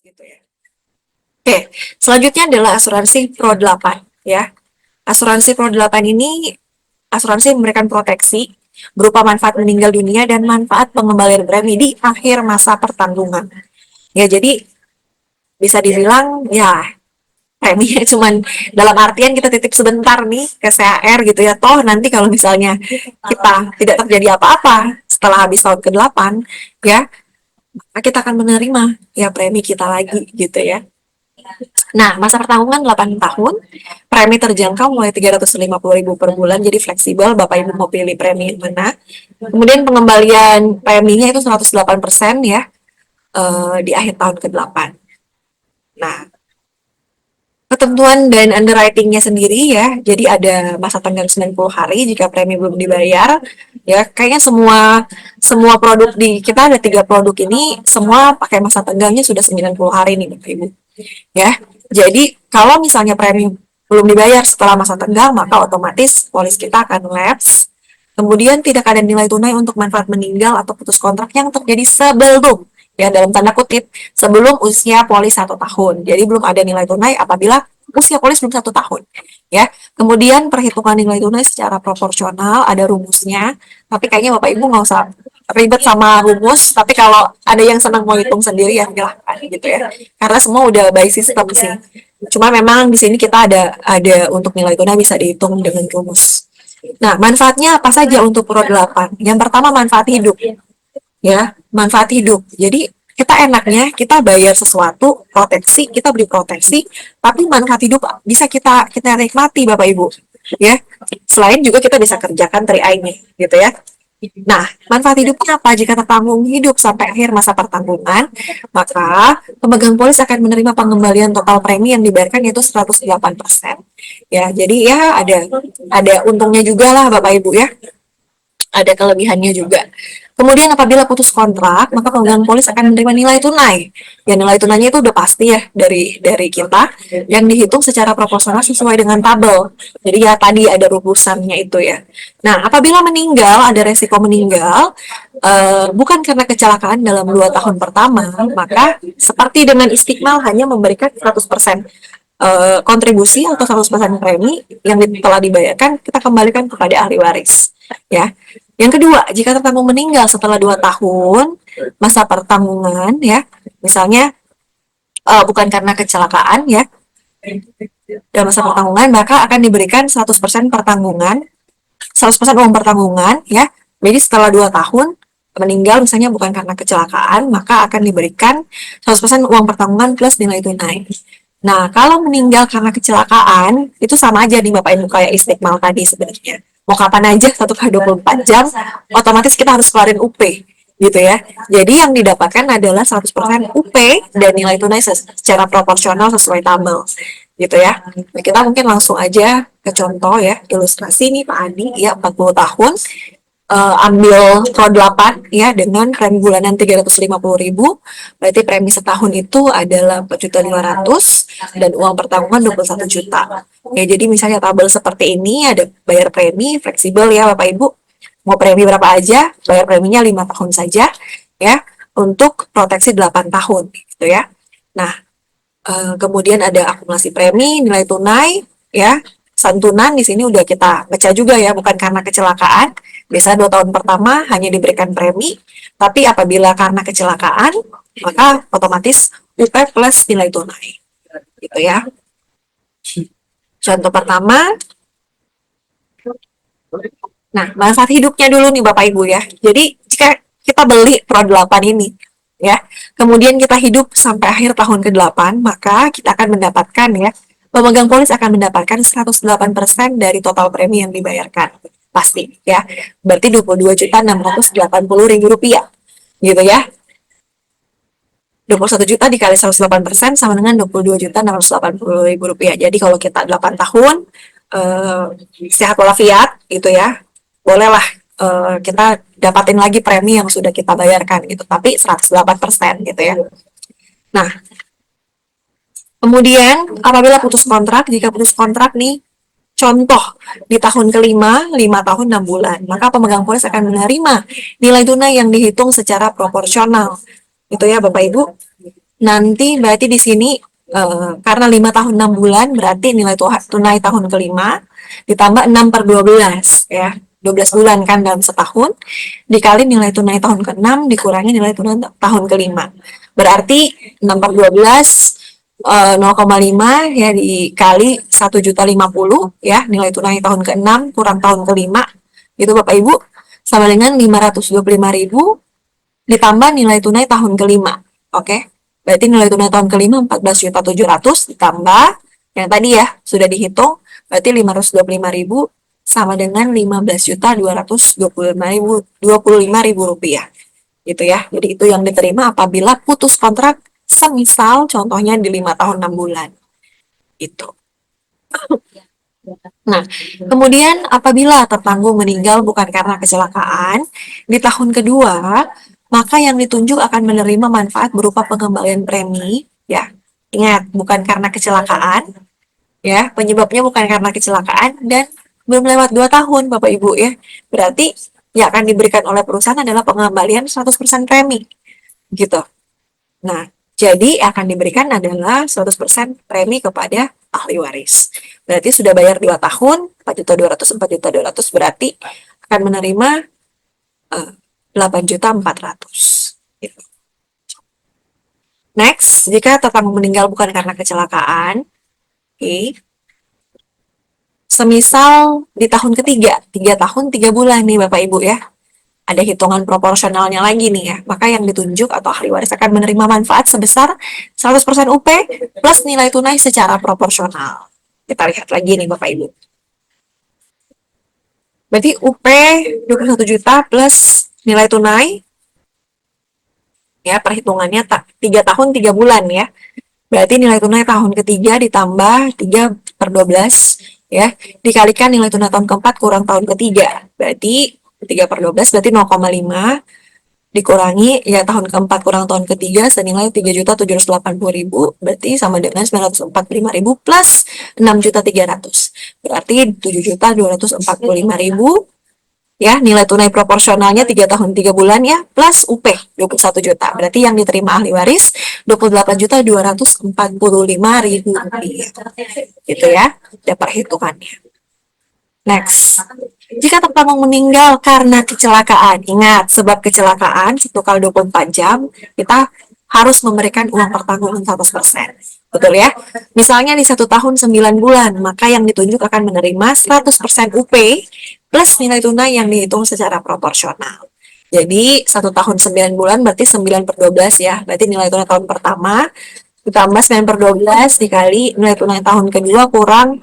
Gitu ya. Oke, selanjutnya adalah asuransi Pro 8 ya. Asuransi Pro 8 ini asuransi memberikan proteksi berupa manfaat meninggal dunia dan manfaat pengembalian premi di akhir masa pertanggungan. Ya, jadi bisa dibilang ya preminya cuman dalam artian kita titip sebentar nih ke CHR gitu ya. Toh nanti kalau misalnya kita tidak terjadi apa-apa setelah habis tahun ke-8 ya, maka kita akan menerima ya premi kita lagi gitu ya. Nah, masa pertanggungan 8 tahun, premi terjangkau mulai 350.000 per bulan, jadi fleksibel, Bapak Ibu mau pilih premi yang mana. Kemudian pengembalian preminya itu 108% ya, di akhir tahun ke-8. Nah, ketentuan dan underwriting-nya sendiri ya, jadi ada masa tenggang 90 hari jika premi belum dibayar. Ya, kayaknya semua semua produk di kita ada 3 produk ini semua pakai masa tenggangnya sudah 90 hari nih Bapak Ibu. Ya, jadi kalau misalnya premi belum dibayar setelah masa tenggang, maka otomatis polis kita akan lapse. Kemudian tidak ada nilai tunai untuk manfaat meninggal atau putus kontrak yang terjadi sebelum, ya dalam tanda kutip, sebelum usia polis 1 tahun. Jadi belum ada nilai tunai apabila usia polis belum 1 tahun. Ya, kemudian perhitungan nilai tunai secara proporsional ada rumusnya. Tapi kayaknya Bapak Ibu nggak usah ribet sama rumus. Tapi kalau ada yang senang mau hitung sendiri ya silahkan gitu ya. Karena semua udah by system sih. Cuma memang di sini kita ada untuk nilai tunai bisa dihitung dengan rumus. Nah, manfaatnya apa saja untuk Pro 8? Yang pertama manfaat hidup. Ya, manfaat hidup. Jadi kita enaknya kita bayar sesuatu, proteksi, kita beli proteksi, tapi manfaat hidup bisa kita nikmati Bapak Ibu. Ya. Selain juga kita bisa kerjakan 3I-nya gitu ya. Nah, manfaat hidupnya apa? Jika tertanggung hidup sampai akhir masa pertanggungan, maka pemegang polis akan menerima pengembalian total premi yang dibayarkan yaitu 108%. Ya, jadi ya ada untungnya juga lah Bapak Ibu ya. Ada kelebihannya juga. Kemudian apabila putus kontrak, maka pemegang polis akan menerima nilai tunai. Ya nilai tunainya itu udah pasti ya dari kita yang dihitung secara proporsional sesuai dengan tabel. Jadi ya tadi ada rumusannya itu ya. Nah, apabila meninggal ada resiko meninggal bukan karena kecelakaan dalam 2 tahun pertama, maka seperti dengan Istiqmal hanya memberikan 100% kontribusi atau 100% premi yang telah dibayarkan kita kembalikan kepada ahli waris ya. Yang kedua, jika tertanggung meninggal setelah 2 tahun masa pertanggungan ya, misalnya bukan karena kecelakaan ya, dalam masa pertanggungan maka akan diberikan 100% pertanggungan, 100% uang pertanggungan ya. Jadi setelah 2 tahun meninggal misalnya bukan karena kecelakaan, maka akan diberikan 100% uang pertanggungan plus nilai tunai. Nah, kalau meninggal karena kecelakaan, itu sama aja nih Bapak Ibu kayak Istiqmal tadi sebenarnya. Mau kapan aja, 1 kali 24 jam, otomatis kita harus keluarin UP, gitu ya. Jadi yang didapatkan adalah 100% UP dan nilai tunai secara proporsional sesuai tabel, gitu ya. Nah, kita mungkin langsung aja ke contoh ya, ilustrasi nih Pak Adi, ya 40 tahun, ambil Pro 8 ya dengan premi bulanan 350.000, berarti premi setahun itu adalah 4.500.000 dan uang pertanggungan 21 juta. Ya, jadi misalnya tabel seperti ini ada bayar premi fleksibel ya Bapak Ibu. Mau premi berapa aja, bayar preminya 5 tahun saja ya untuk proteksi 8 tahun gitu ya. Nah, kemudian ada akumulasi premi, nilai tunai ya. Santunan di sini udah kita baca juga ya, bukan karena kecelakaan. Biasa 2 tahun pertama hanya diberikan premi, tapi apabila karena kecelakaan, maka otomatis UP plus nilai tunai. Gitu ya. Contoh pertama, nah manfaat hidupnya dulu nih Bapak Ibu ya. Jadi jika kita beli Pro 8 ini, ya, kemudian kita hidup sampai akhir tahun ke-8, maka kita akan mendapatkan ya, pemegang polis akan mendapatkan 108% dari total premi yang dibayarkan. Pasti ya. Berarti 22.680.000 rupiah. Gitu ya. 21 juta dikali 108% sama dengan 22.680.000 rupiah. Jadi kalau kita 8 tahun sehat walafiat gitu ya, bolehlah kita dapatin lagi premi yang sudah kita bayarkan gitu, tapi 108% gitu ya. Nah, kemudian apabila putus kontrak, jika putus kontrak nih, contoh di tahun kelima, 5 tahun 6 bulan, maka pemegang polis akan menerima nilai tunai yang dihitung secara proporsional. Itu ya Bapak Ibu. Nanti berarti di sini karena 5 tahun 6 bulan berarti nilai tunai tahun kelima ditambah 6 per 12 ya. 12 bulan kan dalam setahun dikali nilai tunai tahun ke-6 dikurangi nilai tunai tahun kelima. Berarti 6 per 12 0,5 ya dikali 1.050 ya nilai tunai tahun ke-6 kurang tahun kelima itu Bapak Ibu sama dengan 525.000 ditambah nilai tunai tahun kelima. Oke. Berarti nilai tunai tahun kelima 14.700.000 ditambah yang tadi ya sudah dihitung berarti 525.000 sama dengan 15.225.000 rupiah. Gitu ya. Jadi itu yang diterima apabila putus kontrak semisal contohnya di 5 tahun 6 bulan. Itu. Nah, kemudian apabila tertanggung meninggal bukan karena kecelakaan, di tahun kedua, maka yang ditunjuk akan menerima manfaat berupa pengembalian premi, ya. Ingat, bukan karena kecelakaan, ya. Penyebabnya bukan karena kecelakaan dan belum lewat 2 tahun, Bapak Ibu ya. Berarti yang akan diberikan oleh perusahaan adalah pengembalian 100% premi, gitu. Nah, jadi akan diberikan adalah 100% premi kepada ahli waris. Berarti sudah bayar 2 tahun, 4.200, 4.200 berarti akan menerima 8.400. Gitu. Next, jika tertanggung meninggal bukan karena kecelakaan, semisal di tahun ketiga, 3 tahun 3 bulan nih Bapak Ibu ya, ada hitungan proporsionalnya lagi nih ya, maka yang ditunjuk atau ahli waris akan menerima manfaat sebesar 100% UP plus nilai tunai secara proporsional. Kita lihat lagi nih Bapak Ibu. Berarti UP 21 juta plus nilai tunai, ya perhitungannya 3 tahun 3 bulan ya. Berarti nilai tunai tahun ketiga ditambah 3 per 12 ya, dikalikan nilai tunai tahun keempat kurang tahun ketiga. Berarti 3 per 12 berarti 0,5 dikurangi ya tahun keempat kurang tahun ketiga senilai 3.780.000 berarti sama dengan 945.000 plus 6.300 berarti 7.245.000 ya nilai tunai proporsionalnya 3 tahun 3 bulan ya plus UP 21 juta berarti yang diterima ahli waris 28.245.000 rupiah gitu ya ada perhitungannya. Next, jika tertanggung meninggal karena kecelakaan, ingat sebab kecelakaan 1 kali 24 jam, kita harus memberikan uang pertanggungan 100%. Betul ya? Misalnya di 1 tahun 9 bulan, maka yang ditunjuk akan menerima 100% UP plus nilai tunai yang dihitung secara proporsional. Jadi 1 tahun 9 bulan berarti 9 per 12 ya, berarti nilai tunai tahun pertama ditambah 9 per 12 dikali nilai tunai tahun kedua kurang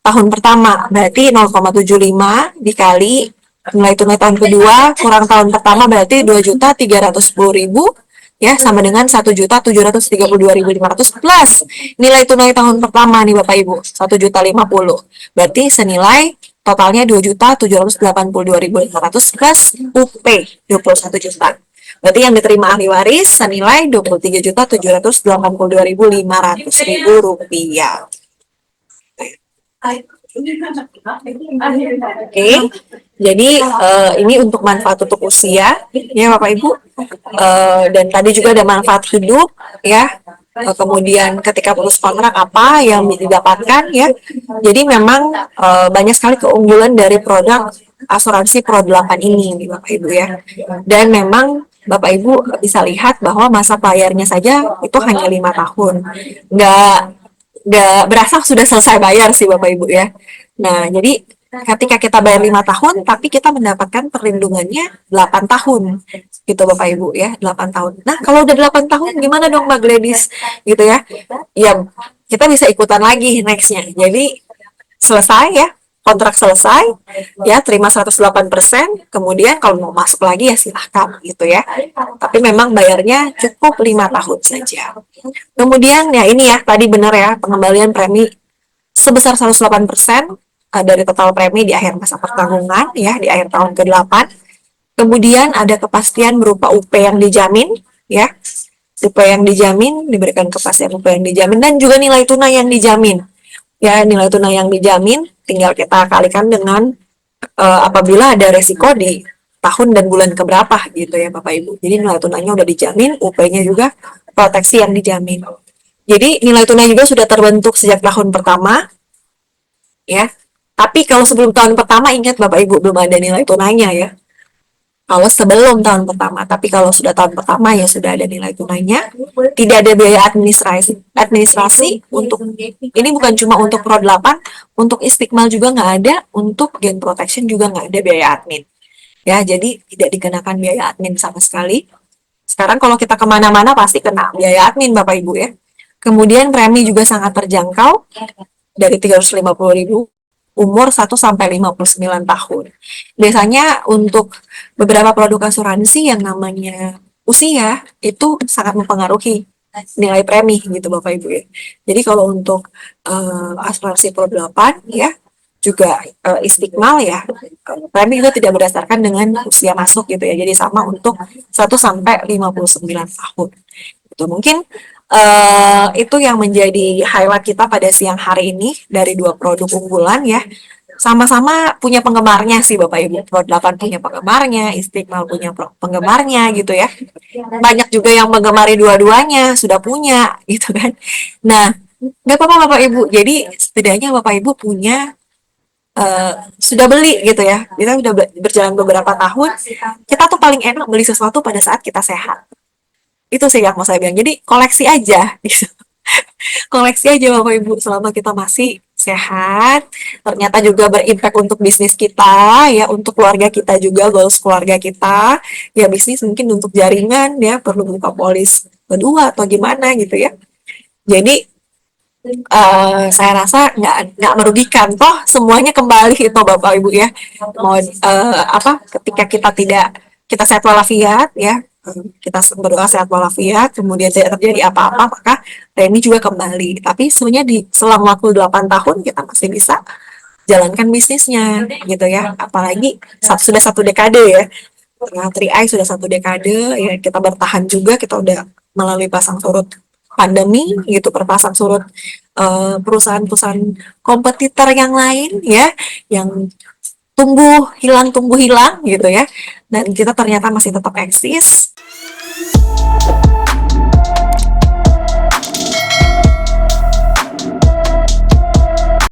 tahun pertama berarti 0,75 dikali nilai tunai tahun kedua kurang tahun pertama berarti 2.310.000 ya sama dengan 1.732.500 plus nilai tunai tahun pertama nih Bapak Ibu 1.050 berarti senilai totalnya 2.782.500 plus UP 21 juta. Berarti yang diterima ahli waris senilai 23.782.500 rupiah. Oke, jadi ini untuk manfaat untuk usia, ya Bapak Ibu. Dan tadi juga ada manfaat hidup, ya. Kemudian ketika putus kontrak apa yang didapatkan, ya. Jadi memang banyak sekali keunggulan dari produk asuransi Pro 8 ini, Bapak Ibu ya. Dan memang Bapak Ibu bisa lihat bahwa masa bayarnya saja itu hanya 5 tahun, nggak berasa sudah selesai bayar sih Bapak Ibu ya. Nah, jadi ketika kita bayar 5 tahun, tapi kita mendapatkan perlindungannya 8 tahun. Gitu Bapak Ibu ya, 8 tahun. Nah, kalau udah 8 tahun, gimana dong Mbak Gladys? Gitu ya. Ya, kita bisa ikutan lagi next-nya. Jadi, selesai ya. kontrak selesai, ya terima 108%, kemudian kalau mau masuk lagi ya silahkan gitu ya. Tapi memang bayarnya cukup 5 tahun saja. Kemudian ya ini ya, tadi benar ya, pengembalian premi sebesar 108% dari total premi di akhir masa pertanggungan ya, di akhir tahun ke-8. Kemudian ada kepastian berupa UP yang dijamin ya. UP yang dijamin, diberikan kepastian UP yang dijamin, dan juga nilai tunai yang dijamin. Ya, nilai tunai yang dijamin tinggal kita kalikan dengan apabila ada resiko di tahun dan bulan keberapa gitu ya Bapak Ibu. Jadi nilai tunainya udah dijamin, UP-nya juga proteksi yang dijamin. Jadi nilai tunai juga sudah terbentuk sejak tahun pertama ya. Tapi kalau sebelum tahun pertama ingat Bapak Ibu belum ada nilai tunainya ya. Kalau sebelum tahun pertama, tapi kalau sudah tahun pertama ya sudah ada nilai tunainya, tidak ada biaya administrasi untuk ini bukan cuma untuk Pro 8, untuk Istiqmal juga nggak ada, untuk Gen Protection juga nggak ada biaya admin. Ya, jadi tidak dikenakan biaya admin sama sekali. Sekarang kalau kita kemana-mana pasti kena biaya admin Bapak Ibu ya. Kemudian premi juga sangat terjangkau dari 350.000 umur 1 sampai 59 tahun. Biasanya untuk beberapa produk asuransi yang namanya usia itu sangat mempengaruhi nilai premi gitu Bapak Ibu ya. Jadi kalau untuk asuransi Pro 8 ya juga Istiqmal ya, premi itu tidak berdasarkan dengan usia masuk gitu ya. Jadi sama untuk 1 sampai 59 tahun. Itu mungkin itu yang menjadi highlight kita pada siang hari ini dari dua produk unggulan ya. Sama-sama punya penggemarnya sih Bapak Ibu. Pro 8 punya penggemarnya, Istiqmal punya penggemarnya gitu ya. Banyak juga yang menggemari dua-duanya, sudah punya gitu kan. Nah, nggak apa-apa Bapak Ibu. Jadi setidaknya Bapak Ibu punya sudah beli gitu ya. Kita sudah berjalan beberapa tahun, kita tuh paling enak beli sesuatu pada saat kita sehat. Itu sih yang mau saya bilang. Jadi koleksi aja gitu. Koleksi aja Bapak Ibu selama kita masih sehat. Ternyata juga berimpact untuk bisnis kita ya, untuk keluarga kita juga, goals keluarga kita. Ya bisnis mungkin untuk jaringan ya, perlu buka polis kedua atau gimana gitu ya. Jadi saya rasa nggak merugikan toh semuanya kembali itu Bapak Ibu ya. Mau apa ketika kita tidak kita sehat walafiat ya, kita berdoa sehat walafiat, kemudian tidak terjadi apa-apa, maka premi juga kembali. Tapi sebenarnya di selang waktu 8 tahun kita masih bisa jalankan bisnisnya gitu ya. Apalagi sudah 1 dekade ya. Nah, 3i sudah 1 dekade ya, kita bertahan juga, kita udah melalui pasang surut pandemi gitu, perpasang surut perusahaan-perusahaan kompetitor yang lain ya, yang tumbuh hilang gitu ya, dan kita ternyata masih tetap eksis.